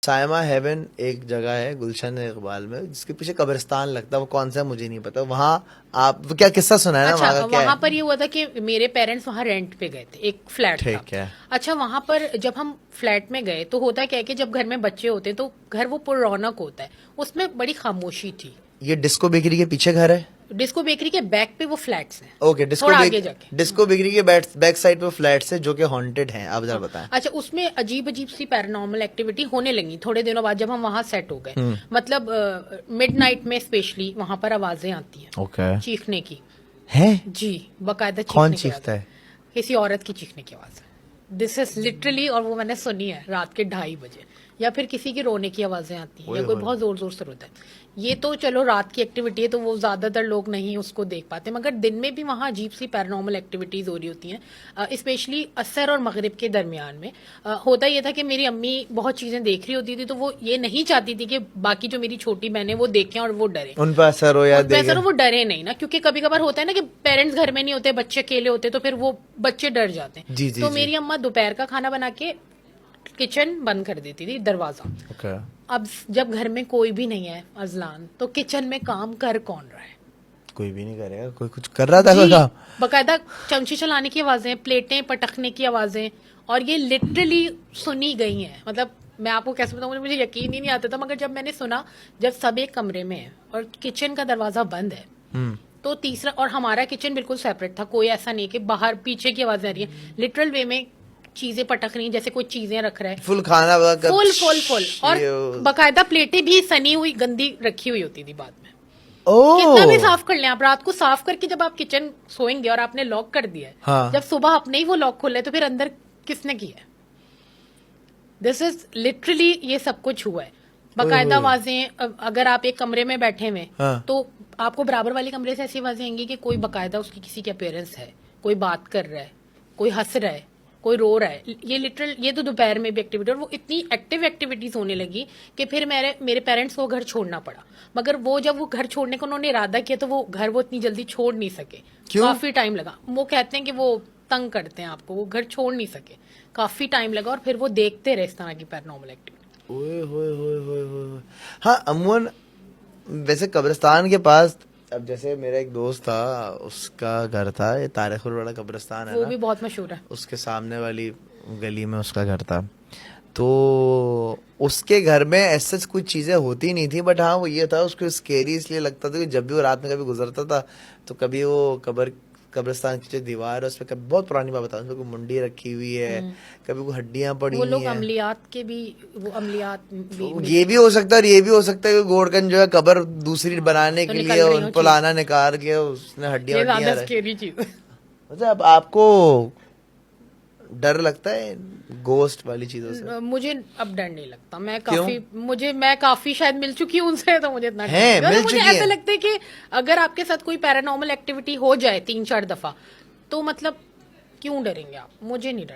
Saima haven एक जगह है गुलशन इकबाल में, जिसके पीछे कब्रिस्तान लगता है, वो कौन सा है मुझे नहीं पता। वहाँ आप वो क्या किस्सा सुना है ना, अच्छा, वहाँ का क्या वहां है? पर ये हुआ था कि मेरे पेरेंट्स वहां रेंट पे गए थे, एक फ्लैट था। ठीक है। अच्छा, वहां पर जब हम फ्लैट में गए तो होता क्या है कि जब घर में बच्चे होते हैं तो घर वो पुरौनक होता है, उसमें बड़ी खामोशी थी। ये डिस्को बेकरी के पीछे घर है? डिस्को बेकरी के बैक पे वो फ्लैट्स हैं, ओके, थोड़ा आगे जाके। डिस्को बेकरी के बैक साइड पे फ्लैट्स है जो कि हॉन्टेड हैं। आप जरा हाँ, बताएं। अच्छा, उसमें अजीब अजीब सी पैरानॉर्मल एक्टिविटी होने लगी थोड़े दिनों बाद जब हम वहां सेट हो गए। मतलब मिडनाइट में स्पेशली वहां पर आवाजें आती हैं ओके। चीखने की। है? जी, बाकायदा कौन चीखने की चीखता आवाज, है? किसी औरत की चीखने की आवाज है। दिस इज लिटरली, और वो मैंने सुनी है रात के 2:30 बजे। या फिर किसी की रोने की आवाजें आती हैं, या कोई बहुत जोर जोर से रोता है। ये तो चलो रात की एक्टिविटी है तो वो ज्यादातर लोग नहीं उसको देख पाते, मगर दिन में भी वहाँ अजीब सी पैरानॉर्मल एक्टिविटीज हो रही होती हैं, स्पेशली असर और मगरिब के दरमियान में। होता ये था कि मेरी अम्मी बहुत चीजें देख रही होती थी, तो वो ये नहीं चाहती थी कि बाकी जो मेरी छोटी बहनें वो देखें और वो डरे। उन पर असर हो या वैसे देखे? तो वो डरे नहीं ना, क्योंकि कभी कभार होता है ना कि पेरेंट्स घर में नहीं होते, बच्चे अकेले होते, तो फिर वो बच्चे डर जाते हैं। जी जी तो जी। मेरी अम्मा दोपहर का खाना बना के किचन बंद कर देती थी, दरवाजा। ओके। अब जब घर में कोई भी नहीं है अजलान, तो किचन में काम कर कौन रहा है? कोई भी नहीं करेगा, कोई कुछ कर रहा था कोई जी, काम? बकायदा चमचे चलाने की आवाजें, प्लेटें पटकने की आवाजें, और ये लिटरली सुनी गई हैं। मतलब मैं आपको कैसे बताऊं, मुझे यकीन ही नहीं आता था, मगर जब मैंने सुना, जब सब एक कमरे में है और किचन का दरवाजा बंद है, तो तीसरा, और हमारा किचन बिल्कुल सेपरेट था, कोई ऐसा नहीं कि बाहर पीछे की आवाजें आ रही है, लिटरल वे में चीजें पटक रही हैं, जैसे कोई चीजें रख रहा है। फुल खाना वगैरह फुल फुल फुल, और बकायदा प्लेटें भी सनी हुई गंदी रखी हुई होती थी बाद में। कितना भी साफ कर लें आप, रात को साफ करके जब आप किचन सोएंगे और आपने लॉक कर दिया है, हाँ। जब सुबह अपने ही वो लॉक खोले तो फिर अंदर किसने किया है? दिस इज लिटरली, ये सब कुछ हुआ है। बकायदा आवाजें, अगर आप एक कमरे में बैठे हुए हाँ। तो आपको बराबर वाले कमरे से ऐसी आवाजें आएंगी कि कोई बकायदा उसकी किसी के अपेयरेंस है, कोई बात कर रहा है, कोई हंस रहा है, कोई रो रहा है। ये लिटरल, ये तो दोपहर में भी एक्टिविटी, और वो इतनी एक्टिव एक्टिविटीज होने लगी कि फिर मेरे पेरेंट्स को घर छोड़ना पड़ा। मगर वो जब वो घर छोड़ने को उन्होंने इरादा किया तो वो घर वो इतनी जल्दी छोड़ नहीं सके। क्यों? काफी टाइम लगा। वो कहते हैं कि वो तंग करते हैं आपको, वो घर छोड़ नहीं सके, काफी टाइम लगा, और फिर वो देखते रहे इस तरह की पैरानॉर्मल एक्टिविटी। ओए होए होए होए होए। हाँ, अमूमन वैसे कब्रिस्तान के पास, अब जैसे मेरा एक दोस्त था, उसका घर था, ये तारिकुल वाला कब्रिस्तान है वो ना, भी बहुत मशहूर है। उसके सामने वाली गली में उसका घर था। तो उसके घर में ऐसे कोई चीजें होती नहीं थी, बट हाँ वो ये था, उसको स्केरी इसलिए लगता था कि जब भी वो रात में कभी गुजरता था तो कभी वो कब्रिस्तान की जो दीवार है उस पर कभी, बहुत पुरानी बात बता, उसमें कोई मुंडी रखी हुई है, कभी कोई हड्डियां पड़ी वो हुई लोग हैं। अमलियात के भी, वो अमलियात भी ये भी हो सकता है, और ये भी हो सकता है कि गोल्डन जो है कब्र दूसरी बनाने तो के निकल लिए रही उन हो पुलाना निकाल के उसने हड्डियां ये ज्यादा हड्डियां स्केरी चीज। मतलब आपको डर लगता है गोस्ट वाली चीजों से? मुझे अब डर नहीं लगता। क्यों? मैं काफी शायद मिल चुकी हूँ उनसे, तो मुझे इतना डर है, नहीं लगता। मिल मुझे चुकी ऐसा है। लगता है कि अगर आपके साथ कोई पैरानॉर्मल एक्टिविटी हो जाए 3-4 दफा, तो मतलब क्यों डरेंगे आप? मुझे नहीं डर।